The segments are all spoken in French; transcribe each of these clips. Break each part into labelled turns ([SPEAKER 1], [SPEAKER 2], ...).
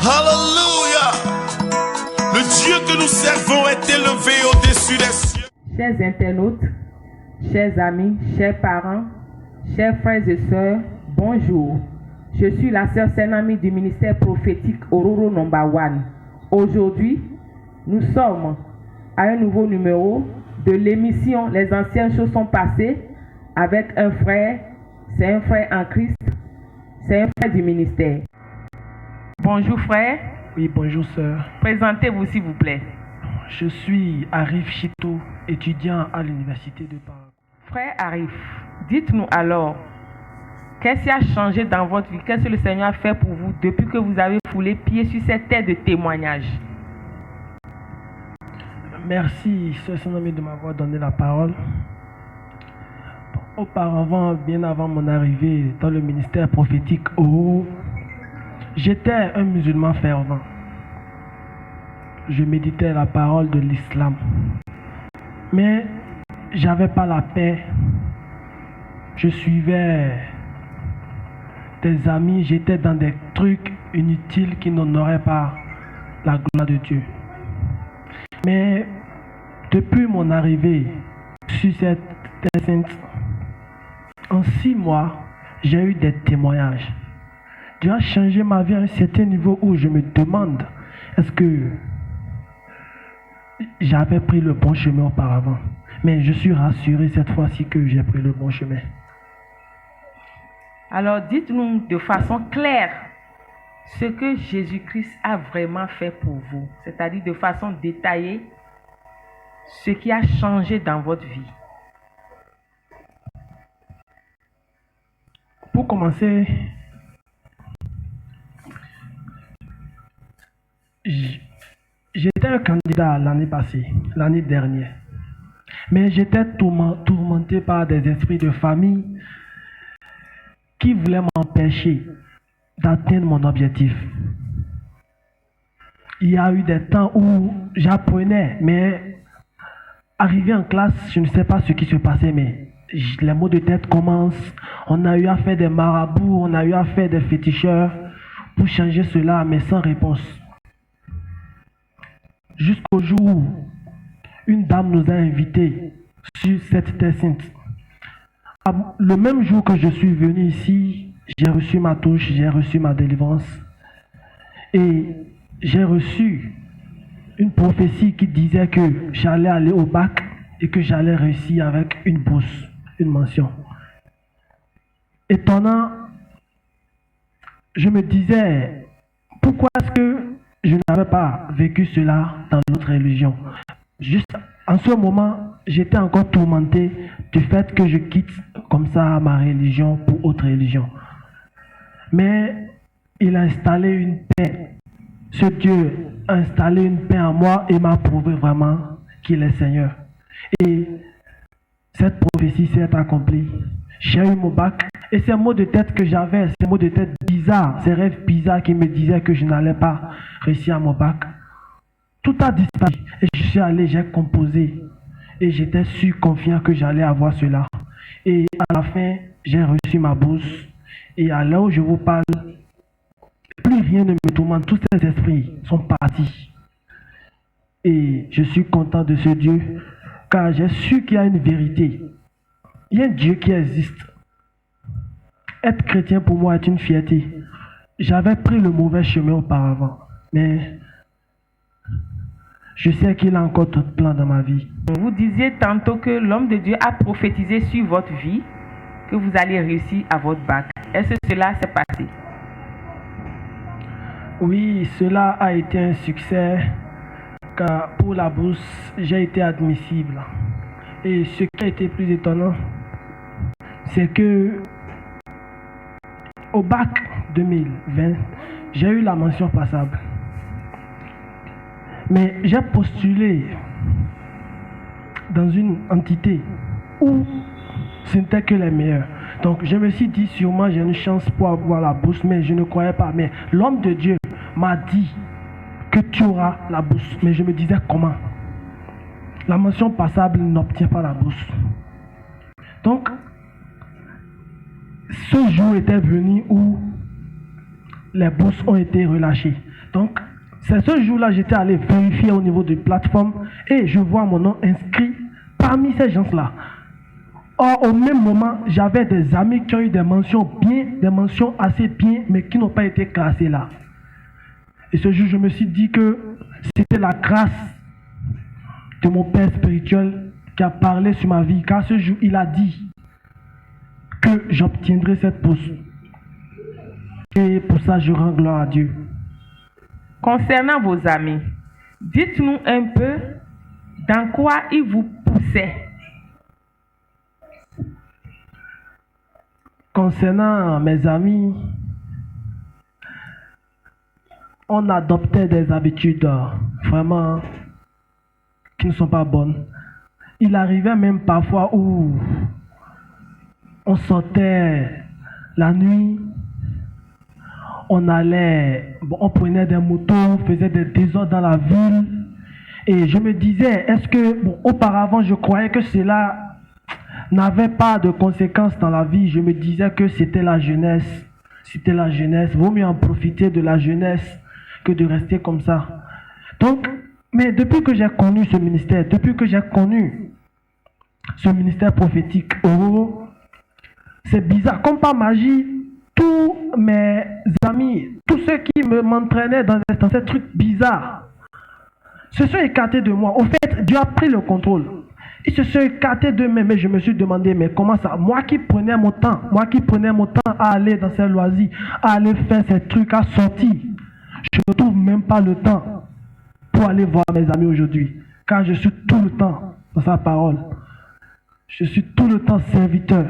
[SPEAKER 1] Alléluia. Le Dieu que nous servons est élevé au-dessus des cieux.
[SPEAKER 2] Chers internautes, chers amis, chers parents, chers frères et sœurs, bonjour. Je suis la sœur Senami du ministère prophétique Ororo No. 1. Aujourd'hui, nous sommes à un nouveau numéro de l'émission Les anciennes choses sont passées avec un frère, c'est un frère en Christ, c'est un frère du ministère. Bonjour frère.
[SPEAKER 3] Oui, bonjour sœur.
[SPEAKER 2] Présentez-vous s'il vous plaît.
[SPEAKER 3] Je suis Arif Chito, étudiant à l'université de Paris.
[SPEAKER 2] Frère Arif, dites-nous alors, qu'est-ce qui a changé dans votre vie? Qu'est-ce que le Seigneur a fait pour vous depuis que vous avez foulé pied sur cette terre de témoignage?
[SPEAKER 3] Merci, sœur Senami, de m'avoir donné la parole. Auparavant, bien avant mon arrivée dans le ministère prophétique Ororo, j'étais un musulman fervent. Je méditais la parole de l'islam. Mais j'avais pas la paix. Je suivais des amis, j'étais dans des trucs inutiles qui n'honoraient pas la gloire de Dieu. Mais depuis mon arrivée sur cette terre sainte, en 6 mois, j'ai eu des témoignages. Dieu a changé ma vie à un certain niveau où je me demande, est-ce que j'avais pris le bon chemin auparavant? Mais je suis rassuré cette fois-ci que j'ai pris le bon chemin.
[SPEAKER 2] Alors dites-nous de façon claire ce que Jésus-Christ a vraiment fait pour vous, c'est-à-dire de façon détaillée, ce qui a changé dans votre vie.
[SPEAKER 3] Pour commencer, j'étais un candidat l'année passée, l'année dernière. Mais j'étais tourmenté par des esprits de famille qui voulaient m'empêcher d'atteindre mon objectif. Il y a eu des temps où j'apprenais, mais arrivé en classe, je ne sais pas ce qui se passait, mais les maux de tête commencent. On a eu à faire des marabouts, on a eu à faire des féticheurs pour changer cela, mais sans réponse. Jusqu'au jour où une dame nous a invités sur cette terre sainte. Le même jour que je suis venu ici, j'ai reçu ma touche, j'ai reçu ma délivrance. Et j'ai reçu une prophétie qui disait que j'allais aller au bac et que j'allais réussir avec une bourse, une mention. Étonnant, je me disais, pourquoi est-ce que je n'avais pas vécu cela dans l'autre religion? Juste en ce moment, j'étais encore tourmenté du fait que je quitte comme ça ma religion pour autre religion. Mais il a installé une paix. Ce Dieu a installé une paix en moi et m'a prouvé vraiment qu'il est Seigneur. Et cette prophétie s'est accomplie. J'ai eu mon bac et ces maux de tête que j'avais, ces maux de tête bizarres, ces rêves bizarres qui me disaient que je n'allais pas réussir à mon bac, tout a disparu. Et je suis allé, j'ai composé et j'étais sûr, confiant que j'allais avoir cela. Et à la fin, j'ai reçu ma bourse et à l'heure où je vous parle, plus rien ne me tourmente, tous ces esprits sont partis. Et je suis content de ce Dieu car j'ai su qu'il y a une vérité. Il y a un Dieu qui existe. Être chrétien pour moi est une fierté. J'avais pris le mauvais chemin auparavant, mais je sais qu'il a encore d'autres plans dans ma vie.
[SPEAKER 2] Vous disiez tantôt que l'homme de Dieu a prophétisé sur votre vie que vous allez réussir à votre bac. Est-ce que cela s'est passé?
[SPEAKER 3] Oui, cela a été un succès car pour la bourse, j'ai été admissible. Et ce qui a été plus étonnant, c'est que au bac 2020, j'ai eu la mention passable. Mais j'ai postulé dans une entité où ce n'était que les meilleurs. Donc je me suis dit sûrement j'ai une chance pour avoir la bourse, mais je ne croyais pas. Mais l'homme de Dieu m'a dit que tu auras la bourse. Mais je me disais comment? La mention passable n'obtient pas la bourse. Donc ce jour était venu où les bourses ont été relâchées. Donc, c'est ce jour-là, j'étais allé vérifier au niveau de plateforme et je vois mon nom inscrit parmi ces gens-là. Or, au même moment, j'avais des amis qui ont eu des mentions bien, des mentions assez bien, mais qui n'ont pas été classées là. Et ce jour, je me suis dit que c'était la grâce de mon Père spirituel qui a parlé sur ma vie. Car ce jour, il a dit que j'obtiendrai cette bourse. Et pour ça, je rends gloire à Dieu.
[SPEAKER 2] Concernant vos amis, dites-nous un peu dans quoi ils vous poussaient.
[SPEAKER 3] Concernant mes amis, on adoptait des habitudes vraiment qui ne sont pas bonnes. Il arrivait même parfois où on sortait la nuit, on prenait des motos, on faisait des désordres dans la ville. Et je me disais, est-ce que, auparavant je croyais que cela n'avait pas de conséquences dans la vie. Je me disais que c'était la jeunesse. C'était la jeunesse. Vaut mieux en profiter de la jeunesse que de rester comme ça. Donc, mais depuis que j'ai connu ce ministère, depuis que j'ai connu ce ministère prophétique, c'est bizarre. Comme par magie, tous mes amis, tous ceux qui m'entraînaient dans ces trucs bizarres, se sont écartés de moi. Au fait, Dieu a pris le contrôle. Ils se sont écartés d'eux-mêmes et je me suis demandé, mais comment ça? Moi qui prenais mon temps à aller dans ces loisirs, à aller faire ces trucs, à sortir, je ne trouve même pas le temps pour aller voir mes amis aujourd'hui. Car je suis tout le temps dans sa parole. Je suis tout le temps serviteur.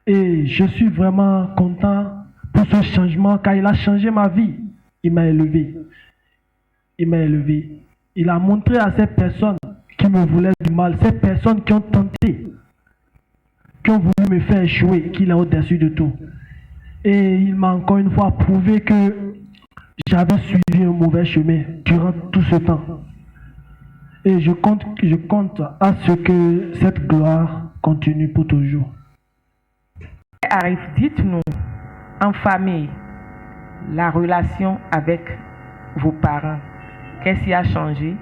[SPEAKER 3] Et je suis vraiment content pour ce changement car il a changé ma vie. Il m'a élevé. Il m'a élevé. Il a montré à ces personnes qui me voulaient du mal, ces personnes qui ont tenté, qui ont voulu me faire échouer, qu'il est au-dessus de tout. Et il m'a encore une fois prouvé que j'avais suivi un mauvais chemin durant tout ce temps. Et je compte à ce que cette gloire continue pour toujours.
[SPEAKER 2] Arif, dites-nous, en famille, la relation avec vos parents, qu'est-ce qui a changé?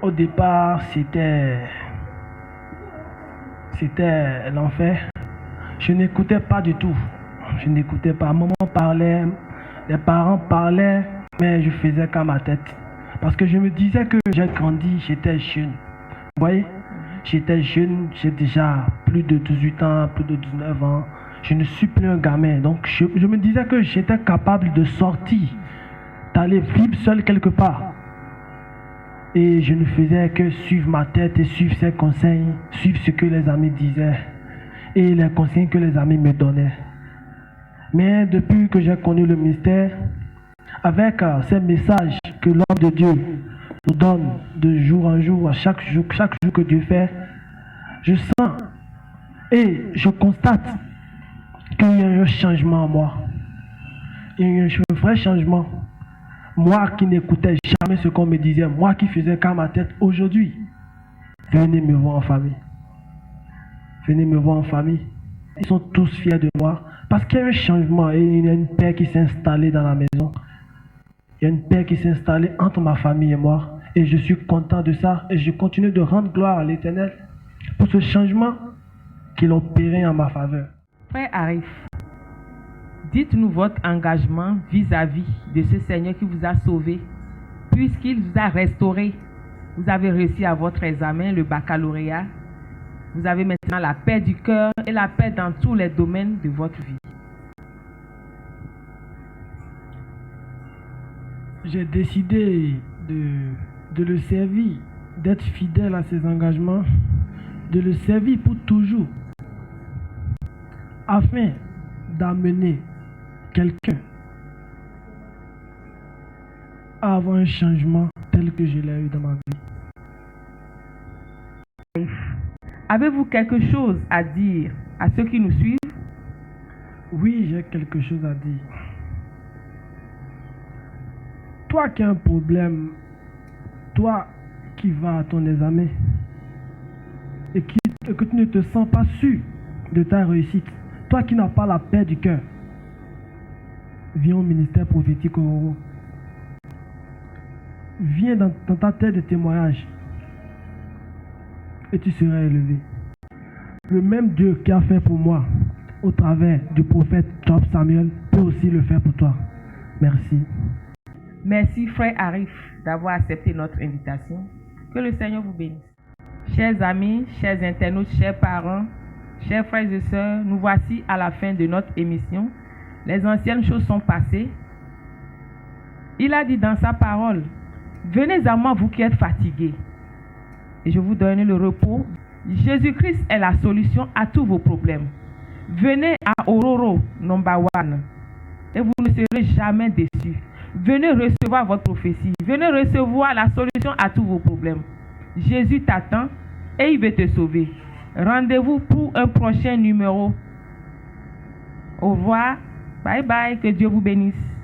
[SPEAKER 3] Au départ, c'était l'enfer. Je n'écoutais pas du tout. Je n'écoutais pas. Maman parlait, les parents parlaient, mais je faisais qu'à ma tête. Parce que je me disais que j'ai grandi, j'étais jeune. Vous voyez? J'étais jeune, j'ai déjà plus de 18 ans, plus de 19 ans. Je ne suis plus un gamin. Donc je me disais que j'étais capable de sortir, d'aller vivre seul quelque part. Et je ne faisais que suivre ma tête et suivre ses conseils, suivre ce que les amis disaient et les conseils que les amis me donnaient. Mais depuis que j'ai connu le mystère, avec ces messages que l'homme de Dieu nous donne de jour en jour, chaque jour que Dieu fait, je sens et je constate qu'il y a un changement en moi. Il y a un vrai changement. Moi qui n'écoutais jamais ce qu'on me disait, moi qui faisais qu'à ma tête, aujourd'hui, venez me voir en famille. Venez me voir en famille. Ils sont tous fiers de moi parce qu'il y a un changement et il y a une paix qui s'est installée dans la maison. Il y a une paix qui s'est installée entre ma famille et moi et je suis content de ça et je continue de rendre gloire à l'Éternel pour ce changement qu'il a opéré en ma faveur.
[SPEAKER 2] Frère Arif, dites-nous votre engagement vis-à-vis de ce Seigneur qui vous a sauvé, puisqu'il vous a restauré. Vous avez réussi à votre examen, le baccalauréat. Vous avez maintenant la paix du cœur et la paix dans tous les domaines de votre vie.
[SPEAKER 3] J'ai décidé de le servir, d'être fidèle à ses engagements, de le servir pour toujours, afin d'amener quelqu'un à avoir un changement tel que je l'ai eu dans ma vie.
[SPEAKER 2] Avez-vous quelque chose à dire à ceux qui nous suivent?
[SPEAKER 3] Oui, j'ai quelque chose à dire. Toi qui as un problème, toi qui vas à ton examen et qui et que tu ne te sens pas sûr de ta réussite, toi qui n'as pas la paix du cœur, viens au ministère prophétique Ororo. Viens dans ta tête de témoignage et tu seras élevé. Le même Dieu qui a fait pour moi au travers du prophète Job Samuel peut aussi le faire pour toi. Merci.
[SPEAKER 2] Merci frère Arif d'avoir accepté notre invitation. Que le Seigneur vous bénisse. Chers amis, chers internautes, chers parents, chers frères et sœurs, nous voici à la fin de notre émission. Les anciennes choses sont passées. Il a dit dans sa parole, venez à moi vous qui êtes fatigués, et je vous donne le repos. Jésus-Christ est la solution à tous vos problèmes. Venez à Ororo Number One et vous ne serez jamais déçus. Venez recevoir votre prophétie. Venez recevoir la solution à tous vos problèmes. Jésus t'attend et il veut te sauver. Rendez-vous pour un prochain numéro. Au revoir. Bye bye. Que Dieu vous bénisse.